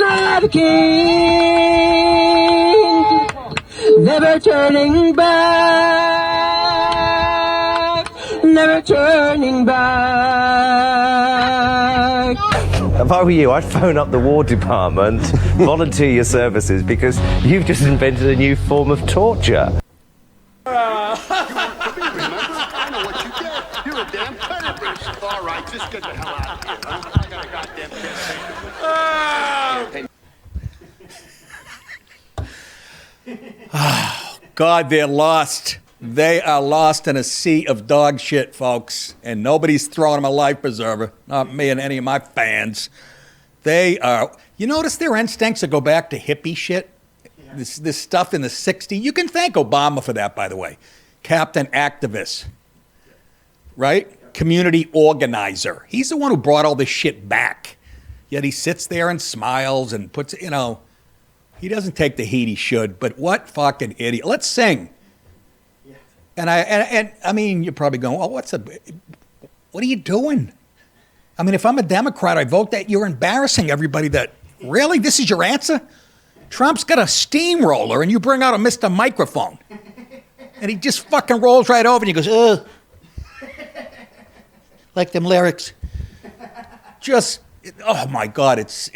arms of the king, never turning back, never turning back. If I were you, I'd phone up the War Department, volunteer your services, because you've just invented a new form of torture. I know what you did. You're a damn terrorist. All right, just get the hell out of here. Huh? I got a goddamn God, they're lost. They are lost in a sea of dog shit, folks. And nobody's throwing them a life preserver. Not me and any of my fans. They are... You notice their instincts to go back to hippie shit? Yeah. This stuff in the 60s. You can thank Obama for that, by the way. Captain Activist. Right? Yeah. Community organizer. He's the one who brought all this shit back. Yet he sits there and smiles and puts, you know... He doesn't take the heat he should, but what fucking idiot. Let's sing. Yeah. And I mean, you're probably going, oh, what are you doing? I mean, if I'm a Democrat, I vote that. You're embarrassing everybody that, really? This is your answer? Trump's got a steamroller and you bring out a Mr. Microphone. And he just fucking rolls right over and he goes, ugh. Like them lyrics. Just, oh my God, it's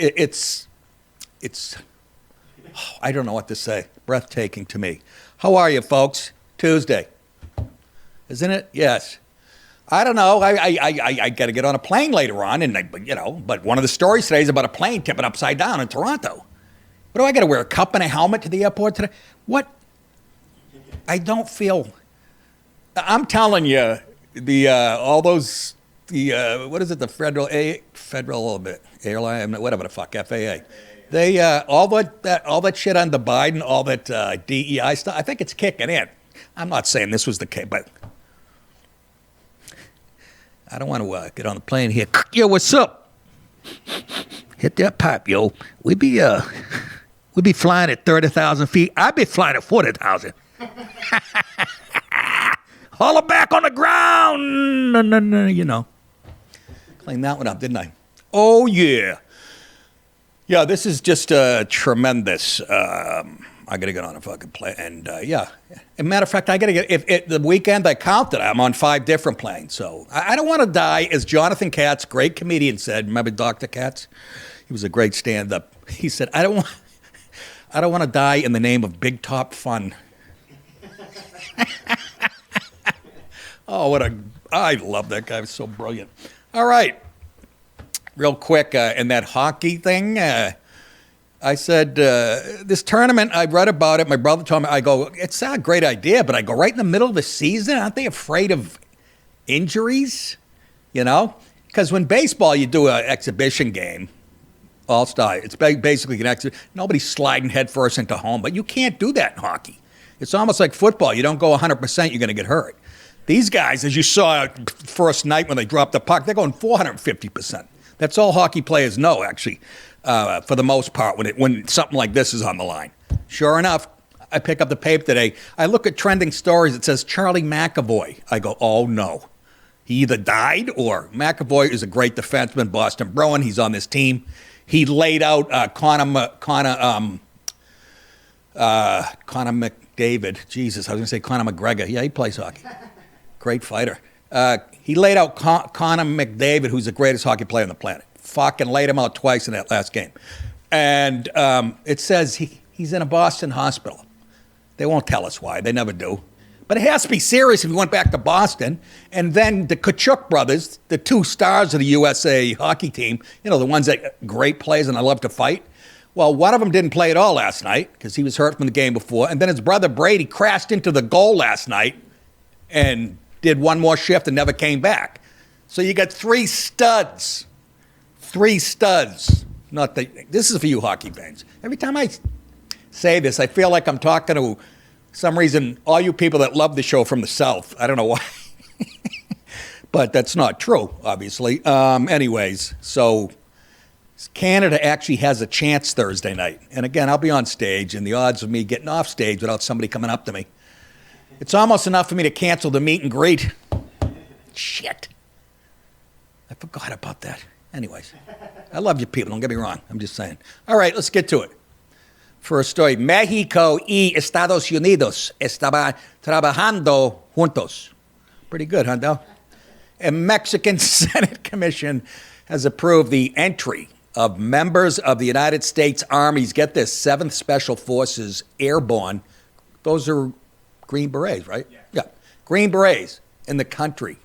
I don't know what to say. Breathtaking to me. How are you, folks? Tuesday. Isn't it? Yes. I don't know. I got to get on a plane later on, and but one of the stories today is about a plane tipping upside down in Toronto. What do I got to wear? A cup and a helmet to the airport today? What? I don't feel. I'm telling you, all those what is it? The federal airline, whatever the fuck, FAA. They all that shit under Biden, all that DEI stuff. I think it's kicking in. I'm not saying this was the case, but I don't want to get on the plane here. Yo, what's up? Hit that pipe, yo. We be flying at 30,000 feet. I be flying at 40,000. Haul it back on the ground. No. Cleaned that one up, didn't I? Oh yeah. Yeah, this is just tremendous. I got to get on a fucking plane. And, yeah. As a matter of fact, I got to get... the weekend I counted, I'm on 5 different planes. So I don't want to die, as Jonathan Katz, great comedian, said. Remember Dr. Katz? He was a great stand-up. He said, I don't want to die in the name of big top fun. Oh, I love that guy. He was so brilliant. All right. Real quick, in that hockey thing, I said, this tournament, I read about it. My brother told me, I go, it's not a great idea, but I go right in the middle of the season. Aren't they afraid of injuries? You know? Because when baseball, you do an exhibition game, all-star, it's basically an exhibition. Nobody's sliding headfirst into home, but you can't do that in hockey. It's almost like football. You don't go 100%, you're going to get hurt. These guys, as you saw first night when they dropped the puck, they're going 450%. That's all hockey players know, actually, for the most part, when something like this is on the line. Sure enough, I pick up the paper today. I look at trending stories. It says Charlie McAvoy. I go, oh, no. He either died or McAvoy is a great defenseman, Boston Bruin. He's on this team. He laid out Connor McDavid. Jesus, I was going to say Conor McGregor. Yeah, he plays hockey. Great fighter. He laid out Connor McDavid, who's the greatest hockey player on the planet. Fucking laid him out twice in that last game. And it says he's in a Boston hospital. They won't tell us why. They never do. But it has to be serious if he went back to Boston. And then the Tkachuk brothers, the 2 stars of the USA hockey team, you know, the ones that great players and I love to fight. Well, one of them didn't play at all last night because he was hurt from the game before. And then his brother Brady crashed into the goal last night and did one more shift and never came back. So you got 3 studs. 3 studs. This is for you hockey fans. Every time I say this, I feel like I'm talking to some reason all you people that love the show from the South. I don't know why. But that's not true, obviously. Anyways, so Canada actually has a chance Thursday night. And again, I'll be on stage, and the odds of me getting off stage without somebody coming up to me, it's almost enough for me to cancel the meet and greet. Shit. I forgot about that. Anyways, I love you people. Don't get me wrong. I'm just saying. All right, let's get to it. First story. México y Estados Unidos estaban trabajando juntos. Pretty good, huh, Del? A Mexican Senate Commission has approved the entry of members of the United States Army's, get this, 7th Special Forces Airborne. Those are Green Berets, right? Yeah. Green Berets in the country.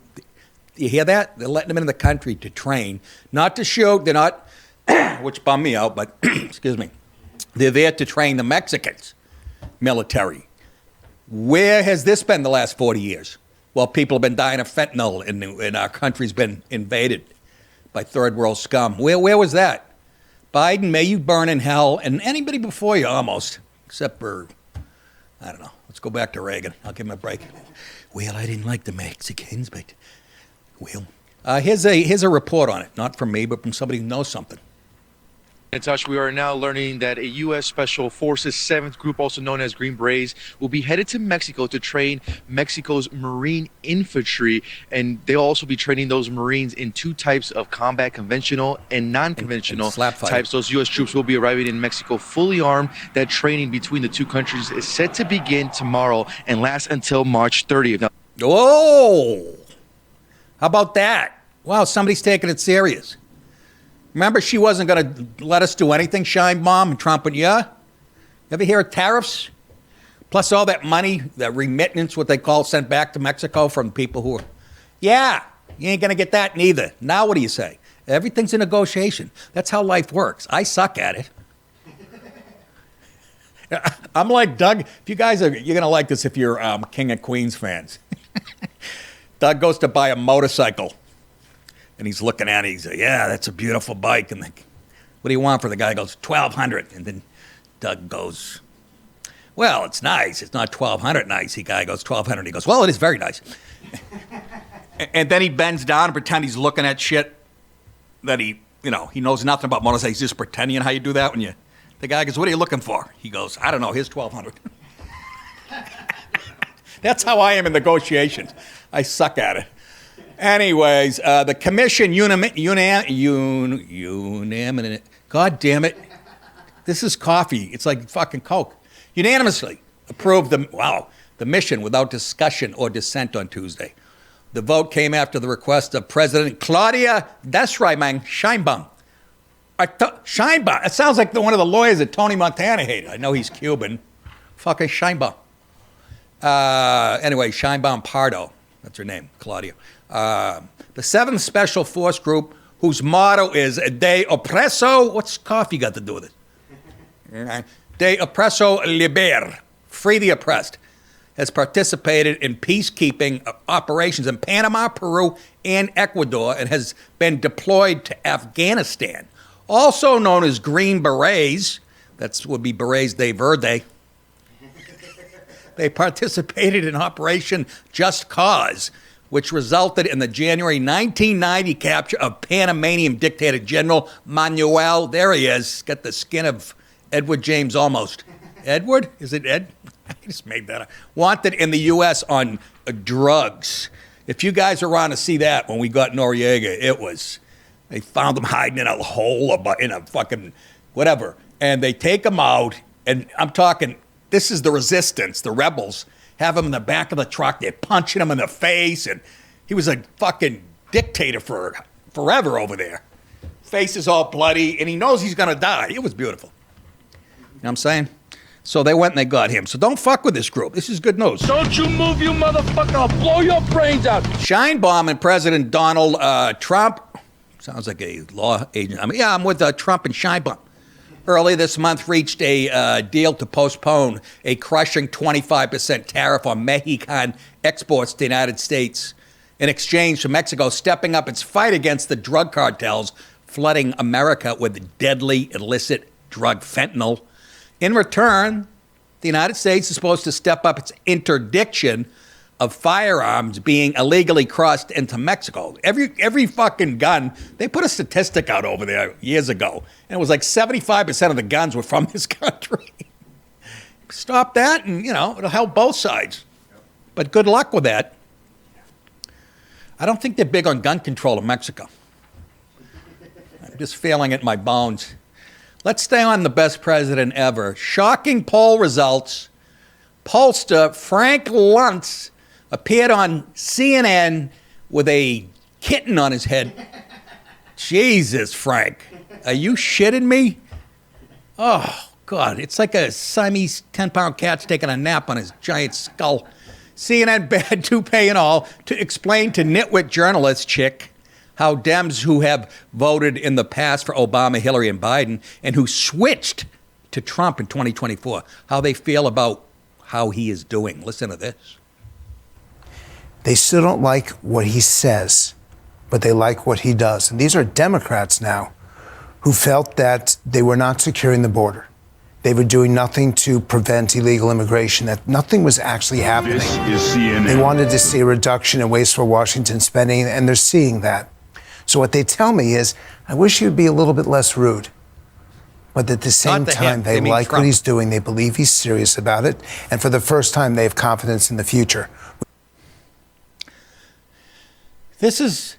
You hear that? They're letting them into the country to train, not to shoot. They're not, which bummed me out, but excuse me. They're there to train the Mexicans military. Where has this been the last 40 years? Well, people have been dying of fentanyl and our country's been invaded by third world scum. Where was that? Biden, may you burn in hell, and anybody before you almost, except for, I don't know. Let's go back to Reagan. I'll give him a break. Well, I didn't like the Mexicans, but, well. Here's a report on it, not from me, but from somebody who knows something. In touch, we are now learning that a U.S. Special Forces 7th Group, also known as Green Berets, will be headed to Mexico to train Mexico's Marine infantry. And they'll also be training those Marines in 2 types of combat, conventional and non-conventional types. Those U.S. troops will be arriving in Mexico fully armed. That training between the 2 countries is set to begin tomorrow and last until March 30th. Now, oh, how about that? Wow, somebody's taking it serious. Remember, she wasn't going to let us do anything, Shine Bomb and Trump and yeah? You ever hear of tariffs? Plus all that money, that remittance, what they call, sent back to Mexico from people who are, yeah, you ain't going to get that neither. Now what do you say? Everything's a negotiation. That's how life works. I suck at it. I'm like Doug. If you guys are, you're going to like this if you're King of Queens fans. Doug goes to buy a motorcycle. And he's looking at it. He's like, yeah, that's a beautiful bike. And like, what do you want for the guy? He goes, $1,200. And then Doug goes, well, it's nice. It's not $1,200 nice. The guy goes, $1,200. He goes, well, it is very nice. And then he bends down and pretend he's looking at shit that he knows nothing about motorcycles. He's just pretending. How you do that when you, the guy goes, what are you looking for? He goes, I don't know. Here's $1,200. That's how I am in negotiations. I suck at it. Anyways, the commission unanimous. God damn it. This is coffee. It's like fucking Coke. Unanimously approved the mission without discussion or dissent on Tuesday. The vote came after the request of President Claudia, that's right, man, Sheinbaum. Sheinbaum. It sounds like one of the lawyers that Tony Montana hated. I know he's Cuban. Fucking Sheinbaum. Anyway, Sheinbaum Pardo. That's her name, Claudia. The 7th Special Force Group, whose motto is De Oppresso. What's coffee got to do with it? De Oppresso Liber, free the oppressed, has participated in peacekeeping operations in Panama, Peru, and Ecuador, and has been deployed to Afghanistan. Also known as Green Berets, that would be Berets de Verde. They participated in Operation Just Cause, which resulted in the January 1990 capture of Panamanian dictator General Manuel, there he is, got the skin of Edward James almost. Edward? Is it Ed? I just made that up. Wanted in the U.S. on drugs. If you guys are around to see that, when we got Noriega, they found him hiding in a hole, in a fucking whatever. And they take him out, and I'm talking, this is the resistance, the rebels. Have him in the back of the truck. They're punching him in the face. And he was a fucking dictator for forever over there. Face is all bloody, and he knows he's going to die. It was beautiful. You know what I'm saying? So they went and they got him. So don't fuck with this group. This is good news. Don't you move, you motherfucker. I'll blow your brains out. Sheinbaum and President Donald Trump. Sounds like a law agent. I'm with Trump and Sheinbaum. Early this month reached a deal to postpone a crushing 25% tariff on Mexican exports to the United States in exchange for Mexico stepping up its fight against the drug cartels flooding America with deadly illicit drug fentanyl. In return, the United States is supposed to step up its interdiction of firearms being illegally crossed into Mexico. Every fucking gun, they put a statistic out over there years ago, and it was like 75% of the guns were from this country. Stop that, and, it'll help both sides. But good luck with that. I don't think they're big on gun control in Mexico. just feeling it in my bones. Let's stay on the best president ever. Shocking poll results. Pollster Frank Luntz appeared on CNN with a kitten on his head. Jesus, Frank. Are you shitting me? Oh, God. It's like a Siamese 10-pound cat's taking a nap on his giant skull. CNN bad toupee and all to explain to nitwit journalist chick how Dems who have voted in the past for Obama, Hillary, and Biden, and who switched to Trump in 2024, how they feel about how he is doing. Listen to this. They still don't like what he says, but they like what he does. And these are Democrats now who felt that they were not securing the border. They were doing nothing to prevent illegal immigration, that nothing was actually happening. This is CNN. They wanted to see a reduction in wasteful Washington spending, and they're seeing that. So what they tell me is, I wish you'd be a little bit less rude. But at the same time, they like what he's doing. They believe he's serious about it. And for the first time, they have confidence in the future. This is,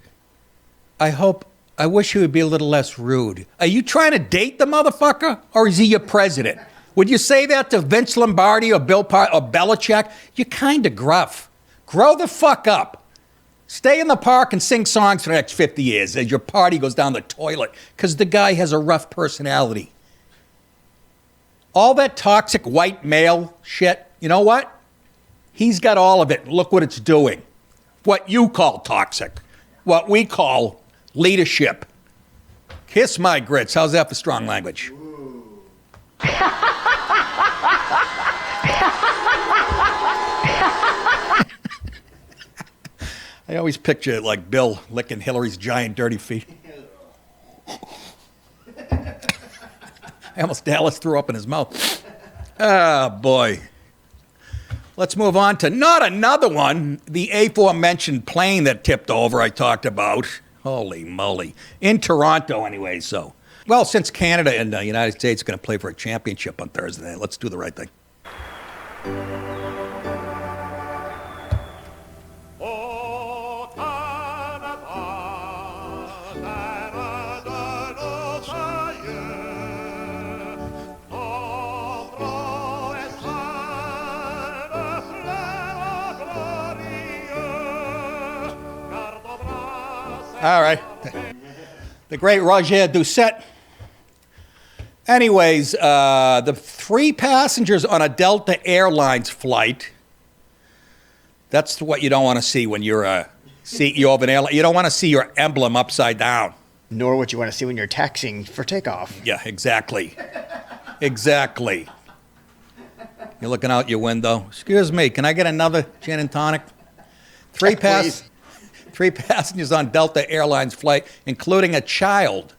I wish he would be a little less rude. Are you trying to date the motherfucker, or is he your president? Would you say that to Vince Lombardi or or Belichick? You're kind of gruff. Grow the fuck up. Stay in the park and sing songs for the next 50 years as your party goes down the toilet, because the guy has a rough personality. All that toxic white male shit, you know what? He's got all of it. Look what it's doing. What you call toxic. What we call leadership. Kiss my grits. How's that for strong language? I always picture it like Bill licking Hillary's giant dirty feet. I almost Dallas threw up in his mouth. Ah, boy. Let's move on to not another one. The aforementioned plane that tipped over I talked about. Holy moly. In Toronto anyway, so. Well, since Canada and the United States are going to play for a championship on Thursday night, let's do the right thing. All right. The great Roger Doucette. Anyways, the 3 passengers on a Delta Airlines flight, that's what you don't want to see when you're a CEO of an airline. You don't want to see your emblem upside down. Nor what you want to see when you're taxiing for takeoff. Yeah, exactly. Exactly. You're looking out your window. Excuse me, can I get another gin and tonic? 3 passengers on Delta Airlines flight, including a child,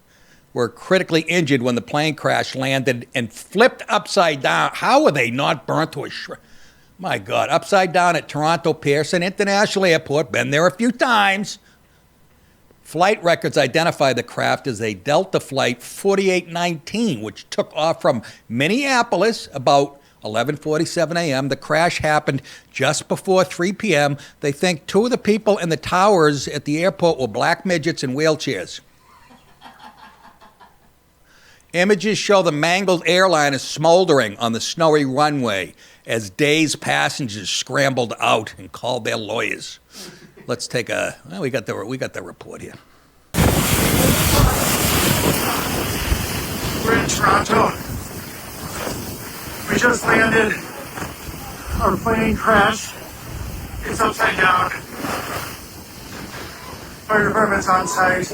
were critically injured when the plane crash landed and flipped upside down. How were they not burnt to a shred? My God, upside down at Toronto Pearson International Airport. Been there a few times. Flight records identify the craft as a Delta Flight 4819, which took off from Minneapolis about 11:47 a.m. The crash happened just before 3 p.m. They think 2 of the people in the towers at the airport were black midgets in wheelchairs. Images show the mangled airliner smoldering on the snowy runway as dazed passengers scrambled out and called their lawyers. Let's take a. Well, we got the report here. We're in Toronto. We just landed. Our plane crashed. It's upside down. Fire department's on site.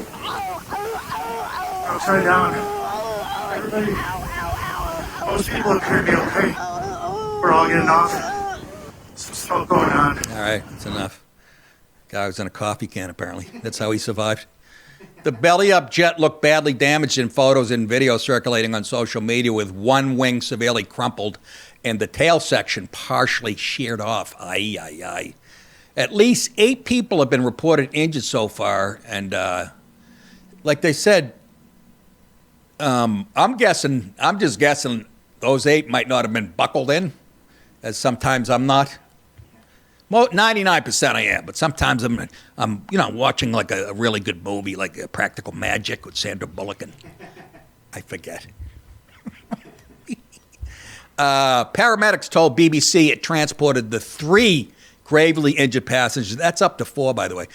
Upside down. Everybody. Most people appear to be okay. We're all getting off. Some smoke going on. All right, that's enough. Guy was in a coffee can, apparently. That's how he survived. The belly-up jet looked badly damaged in photos and videos circulating on social media, with one wing severely crumpled and the tail section partially sheared off. Ay, ay, ay. At least 8 people have been reported injured so far, and like they said, I'm just guessing those 8 might not have been buckled in, as sometimes I'm not. Well, 99% I am, but sometimes I'm watching like a really good movie, like Practical Magic with Sandra Bullock, and I forget. Paramedics told BBC it transported the 3 gravely injured passengers, that's up to 4, by the way,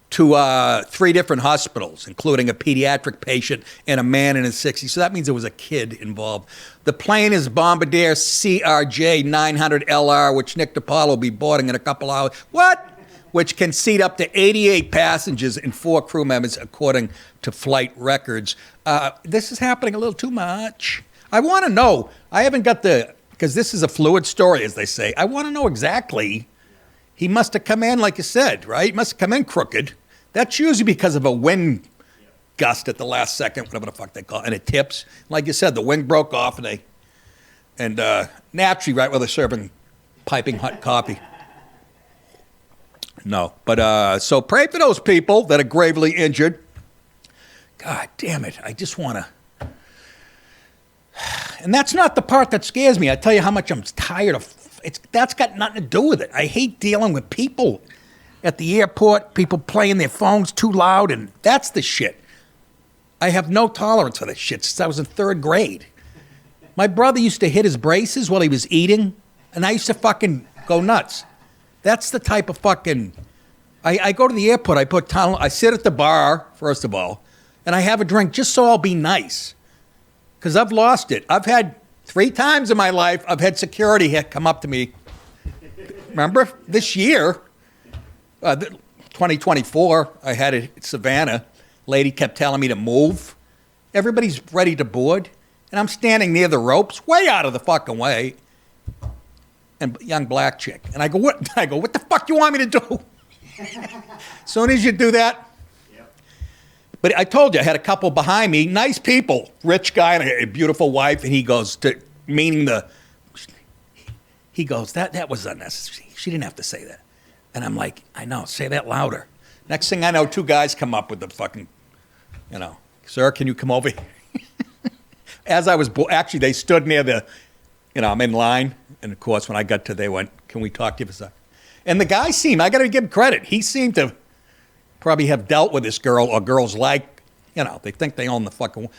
to 3 different hospitals, including a pediatric patient and a man in his 60s. So that means there was a kid involved. The plane is Bombardier CRJ 900LR, which Nick DiPaolo will be boarding in a couple hours. What? Which can seat up to 88 passengers and 4 crew members, according to flight records. This is happening a little too much. I want to know. I haven't got because this is a fluid story, as they say. I want to know exactly. He must have come in, like you said, right? He must have come in crooked. That's usually because of a wind gust at the last second, whatever the fuck they call it, and it tips. Like you said, the wing broke off, and naturally, right where they're serving piping hot coffee. No, but so pray for those people that are gravely injured. God damn it, I just want to. And that's not the part that scares me. I tell you how much I'm tired of. That's got nothing to do with it. I hate dealing with people at the airport, people playing their phones too loud, and that's the shit. I have no tolerance for this shit since I was in 3rd grade. My brother used to hit his braces while he was eating, and I used to fucking go nuts. That's the type of fucking. I go to the airport, I sit at the bar, first of all, and I have a drink just so I'll be nice. Because I've lost it. I've had 3 times in my life, I've had security come up to me. Remember, this year, 2024, I had it at Savannah. Lady kept telling me to move. Everybody's ready to board. And I'm standing near the ropes, way out of the fucking way. And young black chick. And I go, what the fuck you want me to do? As soon as you do that. But I told you, I had a couple behind me, nice people, rich guy and a beautiful wife, and he goes, that was unnecessary. She didn't have to say that. And I'm like, I know, say that louder. Next thing I know, 2 guys come up with the fucking, sir, can you come over here? As I was, actually, they stood near I'm in line, and of course, when I got to, they went, can we talk to you for a second? And the guy I got to give him credit, he seemed to probably have dealt with this girl or girls like, they think they own the fucking.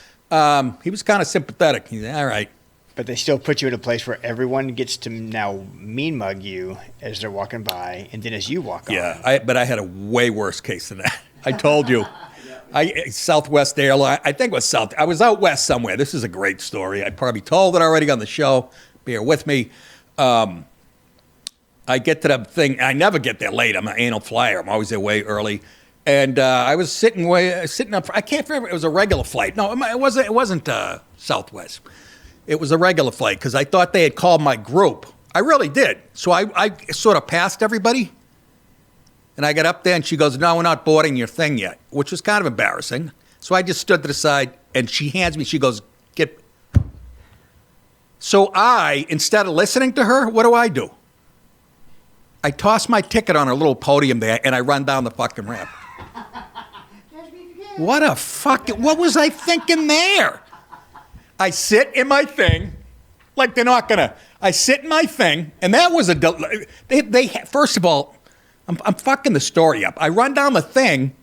He was kind of sympathetic. He's all right. But they still put you in a place where everyone gets to now mean mug you as they're walking by, and then as you walk on. Yeah, but I had a way worse case than that. I told you. Southwest Airline, I think it was South. I was out west somewhere. This is a great story. I probably told it already on the show. Bear with me. I get to the thing. I never get there late. I'm an anal flyer. I'm always there way early. And I was sitting up. I can't remember. It was a regular flight. No, it wasn't Southwest. It was a regular flight because I thought they had called my group. I really did. So I sort of passed everybody. And I got up there and she goes, no, we're not boarding your thing yet, which was kind of embarrassing. So I just stood to the side and she hands me, she goes, get. So instead of listening to her, what do? I toss my ticket on a little podium there and I run down the fucking ramp. What was I thinking there? I sit in my thing, like they're not gonna. I sit in my thing, and that was first of all, I'm fucking the story up. I run down the thing,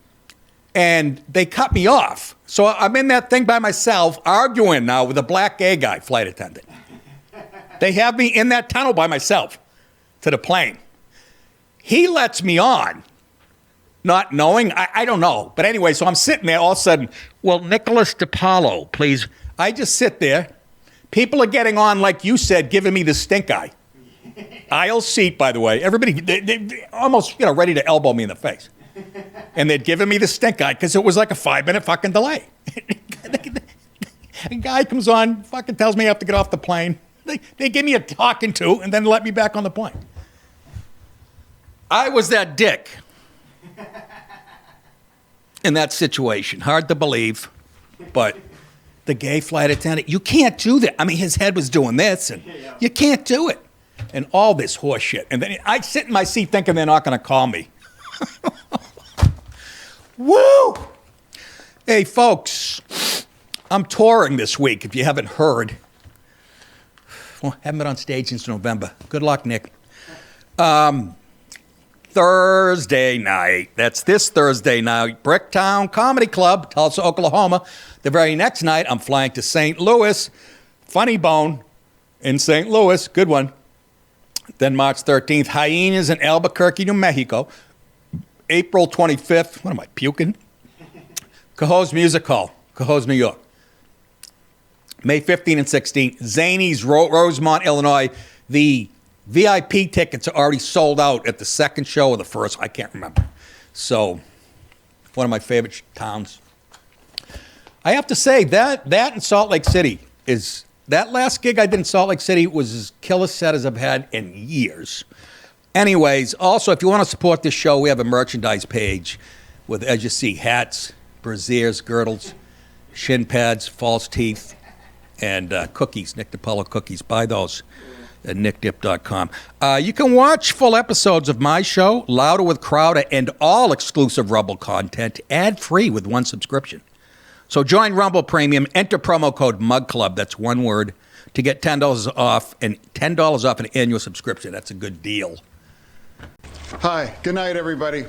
and they cut me off. So I'm in that thing by myself, arguing now with a black gay guy, flight attendant. They have me in that tunnel by myself to the plane. He lets me on. Not knowing, I don't know. But anyway, so I'm sitting there all of a sudden, well, Nicholas DiPaolo, please. I just sit there. People are getting on, like you said, giving me the stink eye. Aisle seat, by the way. Everybody, they almost, ready to elbow me in the face. And they'd given me the stink eye because it was like a 5-minute fucking delay. A guy comes on, fucking tells me I have to get off the plane. They give me a talking to and then let me back on the plane. I was that dick. In that situation. Hard to believe, but the gay flight attendant, you can't do that. I mean, his head was doing this, and you can't do it. And all this horse shit. And then I sit in my seat thinking they're not going to call me. Woo! Hey, folks, I'm touring this week, if you haven't heard. Well, haven't been on stage since November. Good luck, Nick. Thursday night. That's this Thursday night. Bricktown Comedy Club, Tulsa, Oklahoma. The very next night, I'm flying to St. Louis. Funny Bone in St. Louis. Good one. Then March 13th, Hyenas in Albuquerque, New Mexico. April 25th, what am I, puking? Cohoes Music Hall, Cohoes, New York. May 15th and 16th, Zanies, Rosemont, Illinois. The VIP tickets are already sold out at the second show or the first. I can't remember. So, one of my favorite towns. I have to say, that in Salt Lake City is... That last gig I did in Salt Lake City was as killer set as I've had in years. Anyways, also, if you want to support this show, we have a merchandise page with, as you see, hats, brassieres, girdles, shin pads, false teeth, and cookies, Nick DiPaolo cookies. Buy those at nickdip.com. You can watch full episodes of my show, Louder with Crowder, and all exclusive Rumble content ad-free with one subscription. So join Rumble Premium, enter promo code MUGCLUB, that's one word, to get $10 off and $10 off an annual subscription. That's a good deal. Hi, good night, everybody.